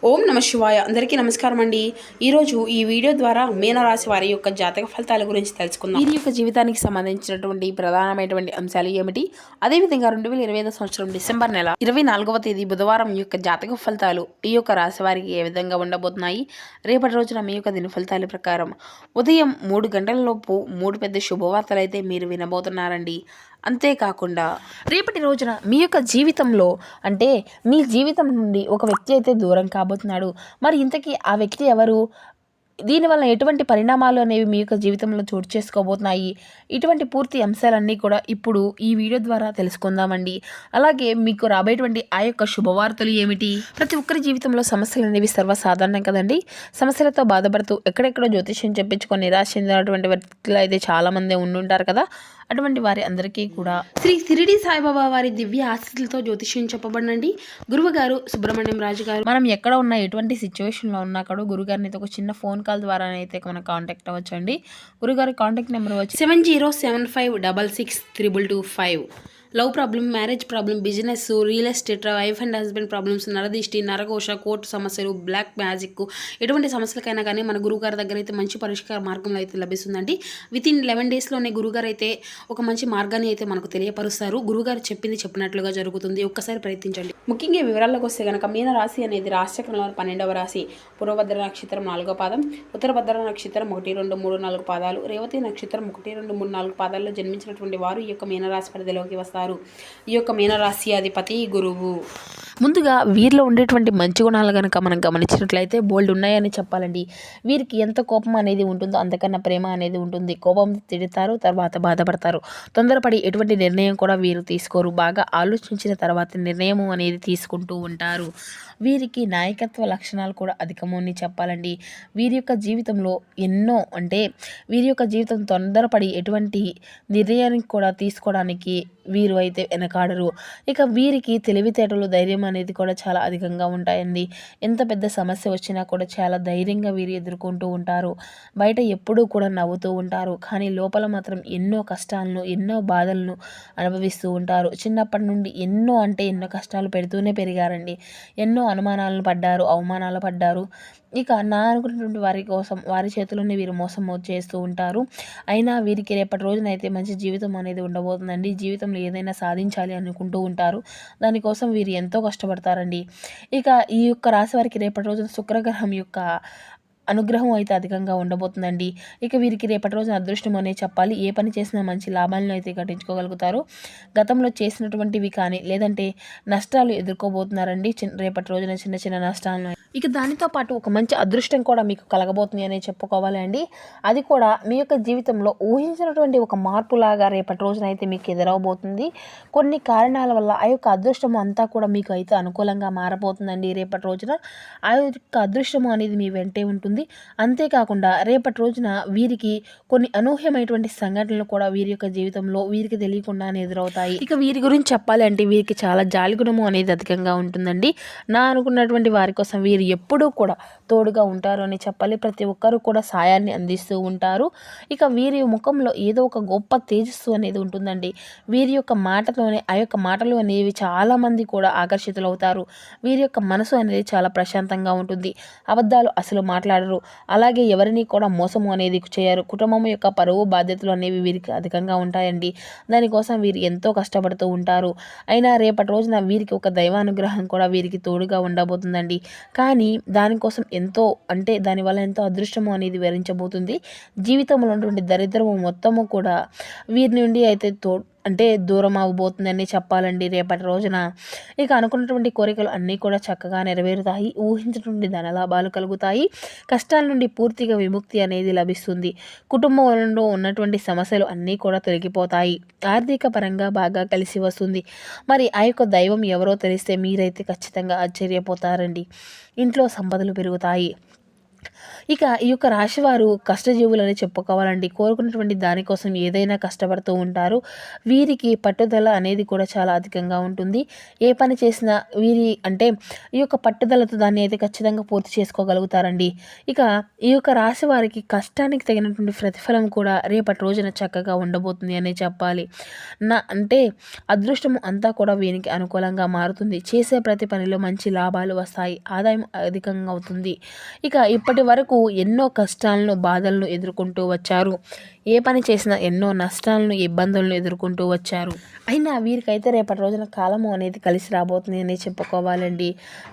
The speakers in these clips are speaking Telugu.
ఓం నమ శివాయ. అందరికీ నమస్కారం అండి. ఈరోజు ఈ వీడియో ద్వారా మీనరాశి వారి యొక్క జాతక ఫలితాల గురించి తెలుసుకుందాం. వీరి యొక్క జీవితానికి సంబంధించినటువంటి ప్రధానమైనటువంటి అంశాలు ఏమిటి, అదేవిధంగా 2025 సంవత్సరం డిసెంబర్ నెల 24వ తేదీ బుధవారం యొక్క జాతక ఫలితాలు ఈ యొక్క రాశి వారికి ఏ విధంగా ఉండబోతున్నాయి, రేపటి రోజున మీ యొక్క దిన ఫలితాల ప్రకారం ఉదయం 3 గంటల లోపు 3 పెద్ద శుభవార్తలు అయితే మీరు వినబోతున్నారండి. అంతేకాకుండా రేపటి రోజున మీ యొక్క జీవితంలో అంటే మీ జీవితం నుండి ఒక వ్యక్తి అయితే దూరం కాబోతున్నాడు. మరి ఇంతకీ ఆ వ్యక్తి ఎవరు, దీనివల్ల ఎటువంటి పరిణామాలు అనేవి మీ యొక్క జీవితంలో చోటు చేసుకోబోతున్నాయి, ఇటువంటి పూర్తి అంశాలన్నీ కూడా ఇప్పుడు ఈ వీడియో ద్వారా తెలుసుకుందామండి. అలాగే మీకు రాబోయేటువంటి ఆ యొక్క శుభవార్తలు ఏమిటి. ప్రతి ఒక్కరి జీవితంలో సమస్యలు అనేవి సర్వసాధారణం కదండి. సమస్యలతో బాధపడుతూ ఎక్కడెక్కడో జ్యోతిష్యం చెప్పించుకొని నిరాశ చెందినటువంటి వ్యక్తులు అయితే చాలామంది ఉండుంటారు కదా. అటువంటి వారి అందరికీ కూడా శ్రీ షిరిడి సాయిబాబా వారి దివ్య ఆశీస్సులతో జ్యోతిష్యం చెప్పబడినండి. గురువుగారు సుబ్రహ్మణ్యం రాజు గారు. మనం ఎక్కడ ఉన్నా ఎటువంటి సిచ్యువేషన్లో ఉన్నా కూడా గురుగారిని అయితే ఒక చిన్న ఫోన్ కాల్ ద్వారా అయితే మనం కాంటాక్ట్ అవ్వచ్చు అండి. గురుగారి కాంటాక్ట్ నెంబర్ వచ్చి 7075663225. Love problem, marriage problem, business, real estate, wife and husband problems, నరదిష్టి, నరఘోష, కోర్టు సమస్యలు, బ్లాక్ మ్యాజిక్, ఎటువంటి సమస్యలకైనా కానీ మన గురువుగారి దగ్గర అయితే మంచి పరిష్కార మార్గంలో అయితే లభిస్తుందండి. వితిన్ 11 డేస్లోనే గురువుగారు అయితే ఒక మంచి మార్గాన్ని అయితే మనకు తెలియపరుస్తారు. గురువుగారు చెప్పింది చెప్పినట్లుగా జరుగుతుంది. ఒక్కసారి ప్రయత్నించండి. ముఖ్యంగా వివరాల్లోకి వస్తే కనుక మీన రాశి అనేది రాశిచక్రంలో 12వ రాశి. పూర్వభద్ర నక్షత్రం 4వ పాదం, ఉత్తరభద్ర నక్షత్రం 1, 2, 3, 4 పాదాలు, రేవతి నక్షత్రం 1, 2, 3, 4 పాదాల్లో జన్మించినటువంటి వారు ఈ యొక్క మీనరాశి పరిధిలోకి వస్తారు. ఈ యొక్క మీనరాశి అధిపతి గురువు. ముందుగా వీరిలో ఉండేటువంటి మంచి గుణాలు కనుక మనం గమనించినట్లయితే బోల్డ్ ఉన్నాయని చెప్పాలండి. వీరికి ఎంత కోపం అనేది ఉంటుందో అంతకన్నా ప్రేమ అనేది ఉంటుంది. కోపం తిడతారు, తర్వాత బాధపడతారు. తొందరపడి ఎటువంటి నిర్ణయం కూడా వీరు తీసుకోరు. బాగా ఆలోచించిన తర్వాత నిర్ణయం అనేది తీసుకుంటూ ఉంటారు. వీరికి నాయకత్వ లక్షణాలు కూడా అధికమని చెప్పాలండి. వీరి యొక్క జీవితంలో వీరి యొక్క జీవితం తొందరపడి ఎటువంటి నిర్ణయానికి కూడా తీసుకోవడానికి వీరు అయితే వెనకాడరు. ఇక వీరికి తెలివితేటలు, ధైర్యం అనేది కూడా చాలా అధికంగా ఉంటాయండి. ఎంత పెద్ద సమస్య వచ్చినా కూడా చాలా ధైర్యంగా వీరు ఎదుర్కొంటూ ఉంటారు. బయట ఎప్పుడూ కూడా నవ్వుతూ ఉంటారు, కానీ లోపల మాత్రం ఎన్నో కష్టాలను, ఎన్నో బాధలను అనుభవిస్తూ ఉంటారు. చిన్నప్పటి నుండి ఎన్నో కష్టాలు పెడుతూనే పెరిగారండి. ఎన్నో అనుమానాలను పడ్డారు, అవమానాలు పడ్డారు. ఇక అనుకున్నటువంటి వారి చేతిలోనే వీరు మోసం చేస్తూ ఉంటారు. అయినా వీరికి రేపటి రోజునైతే మంచి జీవితం అనేది ఉండబోతుందండి. జీవితంలో ఏదైనా సాధించాలి అనుకుంటూ ఉంటారు. దానికోసం వీరు ఎంతో కష్టపడతారండి. ఇక ఈ యొక్క రాశి వారికి రేపటి రోజున శుక్రగ్రహం యొక్క అనుగ్రహం అయితే అధికంగా ఉండబోతుందండి. ఇక వీరికి రేపటి రోజున అదృష్టం అనే చెప్పాలి. ఏ పని చేసినా మంచి లాభాలను అయితే గట్టించుకోగలుగుతారు. గతంలో చేసినటువంటివి కానీ లేదంటే నష్టాలు ఎదుర్కోబోతున్నారండి. రేపటి రోజున చిన్న చిన్న నష్టాలను. ఇక దానితో పాటు ఒక మంచి అదృష్టం కూడా మీకు కలగబోతుంది అనే చెప్పుకోవాలి అండి. అది కూడా మీ యొక్క జీవితంలో ఊహించినటువంటి ఒక మార్పులాగా రేపటి రోజున అయితే మీకు ఎదురవబోతుంది. కొన్ని కారణాల వల్ల ఆ యొక్క అదృష్టం అంతా కూడా మీకు అయితే అనుకూలంగా మారబోతుందండి. రేపటి రోజున ఆ యొక్క అదృష్టము అనేది మీ వెంటే ఉంటుంది. అంతేకాకుండా రేపటి రోజున వీరికి కొన్ని అనూహ్యమైనటువంటి సంఘటనలు కూడా వీరి యొక్క జీవితంలో వీరికి తెలియకుండానే ఎదురవుతాయి. ఇక వీరి గురించి చెప్పాలి అంటే వీరికి చాలా జాలి గుణము అనేది అధికంగా ఉంటుందండి. అనుకున్నటువంటి వారి కోసం వీరు ఎప్పుడూ కూడా తోడుగా ఉంటారు అని చెప్పాలి. ప్రతి ఒక్కరూ కూడా సాయాన్ని అందిస్తూ ఉంటారు. ఇక వీరి ముఖంలో ఏదో ఒక గొప్ప తేజస్సు అనేది ఉంటుందండి. వీరి యొక్క మాటలోనే ఆ యొక్క మాటలు అనేవి చాలామంది కూడా ఆకర్షితులవుతారు. వీరి యొక్క మనసు అనేది చాలా ప్రశాంతంగా ఉంటుంది. అబద్ధాలు అసలు మాట్లాడరు. అలాగే ఎవరిని కూడా మోసము అనేది చేయరు. కుటుంబం యొక్క పరువు బాధ్యతలు అనేవి వీరికి అధికంగా ఉంటాయండి. దానికోసం వీరు ఎంతో కష్టపడుతూ ఉంటారు. అయినా రేపటి రోజున వీరికి ఒక దైవానుగ్రహం కూడా వీరికి తోడుగా ఉండబోతుందండి. కానీ దానికోసం దానివల్ల ఎంతో అదృష్టము అనేది వివరించబోతుంది. జీవితంలో ఉన్నటువంటి దరిద్రము మొత్తము కూడా వీరి నుండి అయితే దూరం అవ్వబోతుందని చెప్పాలండి రేపటి రోజున. ఇక అనుకున్నటువంటి కోరికలు అన్నీ కూడా చక్కగా నెరవేరుతాయి. ఊహించినటువంటి ధనలాభాలు కలుగుతాయి. కష్టాల నుండి పూర్తిగా విముక్తి అనేది లభిస్తుంది. కుటుంబంలో ఉన్నటువంటి సమస్యలు అన్నీ కూడా తొలగిపోతాయి. ఆర్థిక పరంగా బాగా కలిసి వస్తుంది. మరి ఆ యొక్క దైవం ఎవరో తెలిస్తే మీరైతే ఖచ్చితంగా ఆశ్చర్యపోతారండి. ఇంట్లో సంపదలు పెరుగుతాయి. ఇక ఈ యొక్క రాశివారు కష్టజీవులని చెప్పుకోవాలండి. కోరుకున్నటువంటి దానికోసం ఏదైనా కష్టపడుతూ ఉంటారు. వీరికి పట్టుదల అనేది కూడా చాలా అధికంగా ఉంటుంది. ఏ పని చేసినా ఈ యొక్క పట్టుదలతో దాన్ని అయితే ఖచ్చితంగా పూర్తి చేసుకోగలుగుతారండి. ఇక ఈ యొక్క రాశి వారికి కష్టానికి తగినటువంటి ప్రతిఫలం కూడా రేపటి రోజున చక్కగా ఉండబోతుంది అనే చెప్పాలి. అదృష్టం అంతా కూడా వీరికి అనుకూలంగా మారుతుంది. చేసే ప్రతి పనిలో మంచి లాభాలు వస్తాయి. ఆదాయం అధికంగా అవుతుంది. ఇక ఇప్పటి వరకు ఎన్నో కష్టాలను బాధలను ఎదుర్కొంటూ వచ్చారు. ఏ పని చేసినా ఎన్నో నష్టాలను ఇబ్బందులను ఎదుర్కొంటూ వచ్చారు. అయినా వీరికైతే రేపటి రోజున కాలము అనేది కలిసి రాబోతుంది అని చెప్పుకోవాలండి.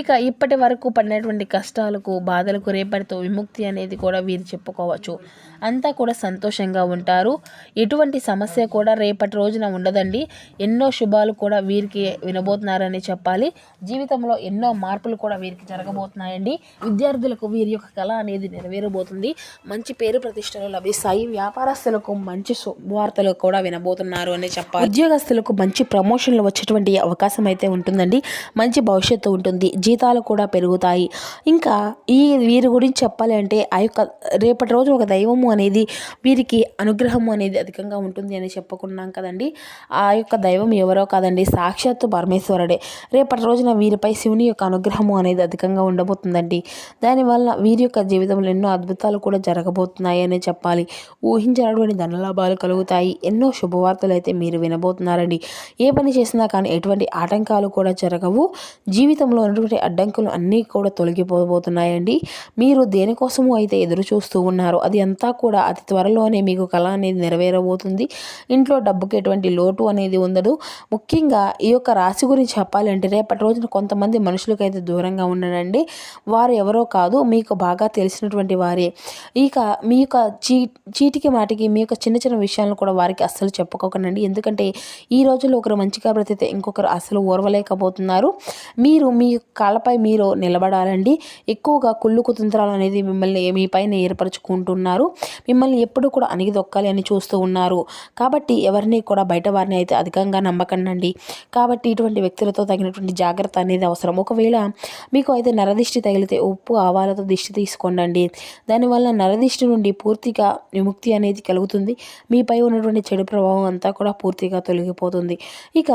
ఇక ఇప్పటి వరకు పడినటువంటి కష్టాలకు బాధలకు రేపటితో విముక్తి అనేది కూడా వీరు చెప్పుకోవచ్చు. అంతా కూడా సంతోషంగా ఉంటారు. ఎటువంటి సమస్య కూడా రేపటి రోజున ఉండదండి. ఎన్నో శుభాలు కూడా వీరికి వినబోతున్నారని చెప్పాలి. జీవితంలో ఎన్నో మార్పులు కూడా వీరికి జరగబోతున్నాయండి. విద్యార్థులకు వీరి యొక్క కళ అనేది నెరవేరబోతుంది. మంచి పేరు ప్రతిష్టలు లభిస్తాయి. వ్యాపారస్తులకు మంచి శుభవార్తలు కూడా వినబోతున్నారు అని చెప్పాలి. ఉద్యోగస్తులకు మంచి ప్రమోషన్లు వచ్చేటువంటి అవకాశం అయితే ఉంటుందండి. మంచి భవిష్యత్తు ఉంటుంది. జీతాలు కూడా పెరుగుతాయి. ఇంకా వీరి గురించి చెప్పాలి అంటే ఆ యొక్క రేపటి రోజు ఒక దైవము అనేది వీరికి అనుగ్రహము అనేది అధికంగా ఉంటుంది అని చెప్పుకున్నాం కదండి. ఆ యొక్క దైవం ఎవరో కాదండి, సాక్షాత్తు పరమేశ్వరుడే. రేపటి రోజున వీరిపై శివుని యొక్క అనుగ్రహము అనేది అధికంగా ఉండబోతుందండి. దానివల్ల వీరి యొక్క జీవితంలో ఎన్నో అద్భుతాలు కూడా జరగబోతున్నాయి అని చెప్పాలి. ఊహించినటువంటి ధనలాభాలు కలుగుతాయి. ఎన్నో శుభవార్తలు అయితే మీరు వినబోతున్నారండి. ఏ పని చేసినా కానీ ఎటువంటి ఆటంకాలు కూడా జరగవు. జీవితంలో ఉన్నటువంటి అడ్డంకులు అన్నీ కూడా తొలగిపోబోతున్నాయండి. మీరు దేనికోసమో అయితే ఎదురు చూస్తూ ఉన్నారు, అది అంతా కూడా అతి త్వరలోనే మీకు కళ అనేది నెరవేరబోతుంది. ఇంట్లో డబ్బుకి ఎటువంటి లోటు అనేది ఉండదు. ముఖ్యంగా ఈ యొక్క రాశి గురించి చెప్పాలంటే రేపటి రోజున కొంతమంది మనుషులకైతే దూరంగా ఉండనండి. వారు ఎవరో కాదు, మీకు బాగా తెలిసినటువంటి వారే. ఇక మీ యొక్క చీటికి మాటికి మీ యొక్క చిన్న చిన్న విషయాలను కూడా వారికి అస్సలు చెప్పుకోకండి. ఎందుకంటే ఈ రోజుల్లో ఒకరు మంచిగా బ్రతితే ఇంకొకరు అస్సలు ఓర్వలేకపోతున్నారు. మీరు మీ కాళ్ళపై మీరు నిలబడాలండి. ఎక్కువగా కుళ్ళు కుతంత్రాలు అనేది మీ పైన ఏర్పరచుకుంటున్నారు. మిమ్మల్ని ఎప్పుడు కూడా అణిగిదొక్కాలి అని చూస్తూ ఉన్నారు. కాబట్టి ఎవరిని కూడా బయట వారిని అయితే అధికంగా నమ్మకండి. కాబట్టి ఇటువంటి వ్యక్తులతో తగినటువంటి జాగ్రత్త అనేది అవసరం. ఒకవేళ మీకు అయితే నరదిష్టి తగిలితే ఉప్పు ఆవాలతో దిష్టి తీసుకోండి. దానివల్ల నరదిష్టి నుండి పూర్తిగా విముక్తి అనేది కలుగుతుంది. మీపై ఉన్నటువంటి చెడు ప్రభావం అంతా కూడా పూర్తిగా తొలగిపోతుంది. ఇక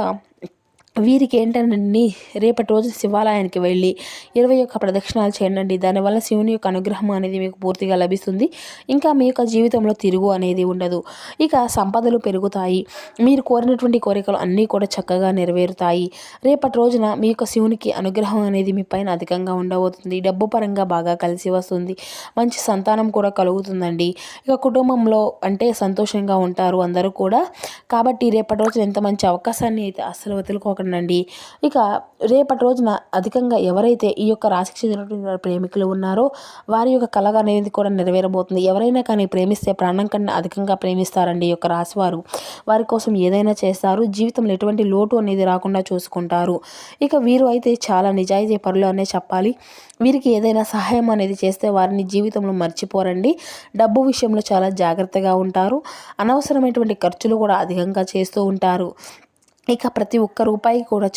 వీరికి ఏంటండి, రేపటి రోజు శివాలయానికి వెళ్ళి 21 ప్రదక్షిణాలు చేయండి. దానివల్ల శివుని యొక్క అనుగ్రహం అనేది మీకు పూర్తిగా లభిస్తుంది. ఇంకా మీ యొక్క జీవితంలో తిరుగు అనేది ఉండదు. ఇక సంపదలు పెరుగుతాయి. మీరు కోరినటువంటి కోరికలు అన్నీ కూడా చక్కగా నెరవేరుతాయి. రేపటి రోజున మీ యొక్క శివునికి అనుగ్రహం అనేది మీ పైన అధికంగా ఉండబోతుంది. డబ్బు పరంగా బాగా కలిసి వస్తుంది. మంచి సంతానం కూడా కలుగుతుందండి. ఇక కుటుంబంలో సంతోషంగా ఉంటారు అందరూ కూడా. కాబట్టి రేపటి రోజున ఎంత మంచి అవకాశాన్ని అయితే అస్సలు వదులుకోకండి. ఇక రేపటి రోజున అధికంగా ఎవరైతే ఈ యొక్క రాశికి చెందినటువంటి ప్రేమికులు ఉన్నారో వారి యొక్క కళ అనేది కూడా నెరవేరబోతుంది. ఎవరైనా కానీ ప్రేమిస్తే ప్రాణం కన్నా అధికంగా ప్రేమిస్తారండి. ఈ యొక్క రాశి వారి కోసం ఏదైనా చేస్తారు. జీవితంలో ఎటువంటి లోటు అనేది రాకుండా చూసుకుంటారు. ఇక వీరు అయితే చాలా నిజాయితీ పరులు అనే చెప్పాలి. వీరికి ఏదైనా సహాయం అనేది చేస్తే వారిని జీవితంలో మర్చిపోరండి. డబ్బు విషయంలో చాలా జాగ్రత్తగా ఉంటారు. అనవసరమైనటువంటి ఖర్చులు కూడా అధికంగా చేస్తూ ఉంటారు. ఇక ప్రతి ఒక్క రూపాయి కూడా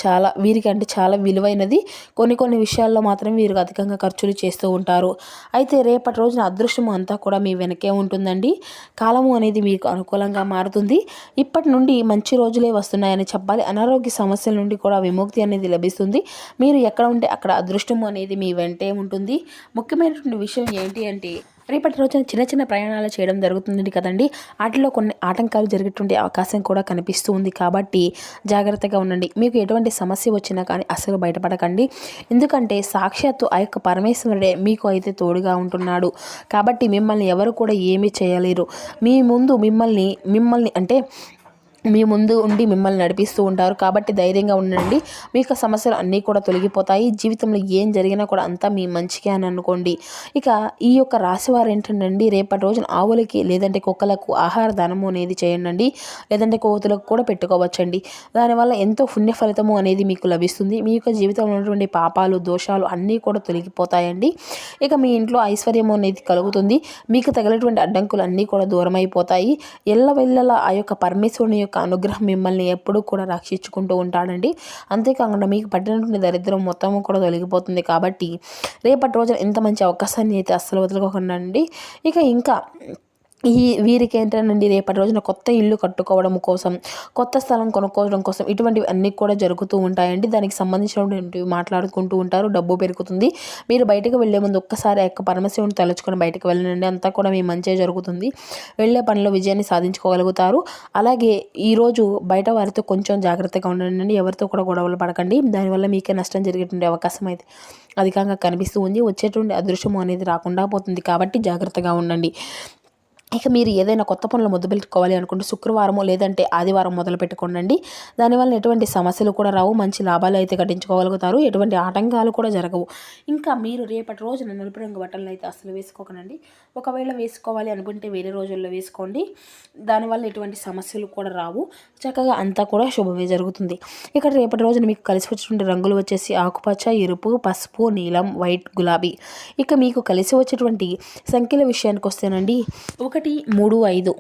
వీరికి చాలా విలువైనది. కొన్ని విషయాల్లో మాత్రం వీరు అధికంగా ఖర్చులు చేస్తూ ఉంటారు. అయితే రేపటి రోజున అదృష్టము అంతా కూడా మీ వెనకే ఉంటుందండి. కాలము అనేది మీకు అనుకూలంగా మారుతుంది. ఇప్పటి నుండి మంచి రోజులే వస్తున్నాయని చెప్పాలి. అనారోగ్య సమస్యల నుండి కూడా విముక్తి అనేది లభిస్తుంది. మీరు ఎక్కడ ఉంటే అక్కడ అదృష్టము అనేది మీ వెంటే ఉంటుంది. ముఖ్యమైనటువంటి విషయం ఏంటి అంటే రేపటి రోజున చిన్న చిన్న ప్రయాణాలు చేయడం జరుగుతుంది కదండి. వాటిలో కొన్ని ఆటంకాలు జరిగేటువంటి అవకాశం కూడా కనిపిస్తూ ఉంది. కాబట్టి జాగ్రత్తగా ఉండండి. మీకు ఎటువంటి సమస్య వచ్చినా కానీ అసలు బయటపడకండి. ఎందుకంటే సాక్షాత్తు ఆ యొక్క పరమేశ్వరుడే మీకు అయితే తోడుగా ఉంటున్నాడు. కాబట్టి మిమ్మల్ని ఎవరు కూడా ఏమీ చేయలేరు. మీ ముందు మిమ్మల్ని మీ ముందు ఉండి మిమ్మల్ని నడిపిస్తూ ఉంటారు. కాబట్టి ధైర్యంగా ఉండండి. మీ యొక్క సమస్యలు అన్నీ కూడా తొలగిపోతాయి. జీవితంలో ఏం జరిగినా కూడా అంతా మీ మంచిగా అని అనుకోండి. ఇక ఈ యొక్క రాశివారు ఏంటండి, రేపటి రోజున ఆవులకి లేదంటే కుక్కలకు ఆహార దానము అనేది చేయండి. లేదంటే కోతులకు కూడా పెట్టుకోవచ్చండి. దానివల్ల ఎంతో పుణ్య ఫలితము అనేది మీకు లభిస్తుంది. మీ యొక్క జీవితంలో ఉన్నటువంటి పాపాలు దోషాలు అన్నీ కూడా తొలగిపోతాయండి. ఇక మీ ఇంట్లో ఐశ్వర్యం అనేది కలుగుతుంది. మీకు తగినటువంటి అడ్డంకులు అన్నీ కూడా దూరం అయిపోతాయి. ఎల్లవెల్లలా ఆ యొక్క పరమేశ్వరుని యొక్క అనుగ్రహం మిమ్మల్ని ఎప్పుడూ కూడా రక్షించుకుంటూ ఉంటాడండి. అంతేకాకుండా మీకు పట్టినటువంటి దరిద్రం మొత్తం కూడా తొలగిపోతుంది. కాబట్టి రేపటి రోజున ఇంత మంచి అవకాశాన్ని అయితే అస్సలు వదులుకోకండి. ఇంకా వీరికి ఏంటంటే రేపటి రోజున కొత్త ఇల్లు కట్టుకోవడం కోసం, కొత్త స్థలం కొనుక్కోవడం కోసం ఇటువంటివి అన్నీ కూడా జరుగుతూ ఉంటాయండి. దానికి సంబంధించినటువంటివి మాట్లాడుకుంటూ ఉంటారు. డబ్బు పెరుగుతుంది. మీరు బయటకు వెళ్ళే ముందు ఒక్కసారి యొక్క పరమశివుని తలుచుకొని బయటకు వెళ్ళండి. అంతా కూడా మీ మంచే జరుగుతుంది. వెళ్ళే పనిలో విజయాన్ని సాధించుకోగలుగుతారు. అలాగే ఈరోజు బయట వారితో కొంచెం జాగ్రత్తగా ఉండండి. ఎవరితో కూడా గొడవలు పడకండి. దానివల్ల మీకే నష్టం జరిగేటువంటి అవకాశం అయితే అధికంగా కనిపిస్తూ ఉంది. వచ్చేటువంటి అదృశ్యం అనేది రాకుండా పోతుంది. కాబట్టి జాగ్రత్తగా ఉండండి. మీరు ఏదైనా కొత్త పనులు మొదలుపెట్టుకోవాలి అనుకుంటే శుక్రవారము లేదంటే ఆదివారం మొదలు పెట్టుకోండి. దానివల్ల ఎటువంటి సమస్యలు కూడా రావు. మంచి లాభాలు అయితే గడించుకోగలుగుతారు. ఎటువంటి ఆటంకాలు కూడా జరగవు. ఇంకా మీరు రేపటి రోజున నలుపు రంగు బట్టలను అయితే అసలు వేసుకోకండి. ఒకవేళ వేసుకోవాలి అనుకుంటే వేరే రోజుల్లో వేసుకోండి. దానివల్ల ఎటువంటి సమస్యలు కూడా రావు. చక్కగా అంతా కూడా శుభమే జరుగుతుంది. ఇక్కడ రేపటి రోజున మీకు కలిసి వచ్చేటువంటి రంగులు వచ్చేసి ఆకుపచ్చ, ఎరుపు, పసుపు, నీలం, వైట్, గులాబీ. మీకు కలిసి వచ్చేటువంటి సంఖ్యల విషయానికి వస్తేనండి 1, 3, 5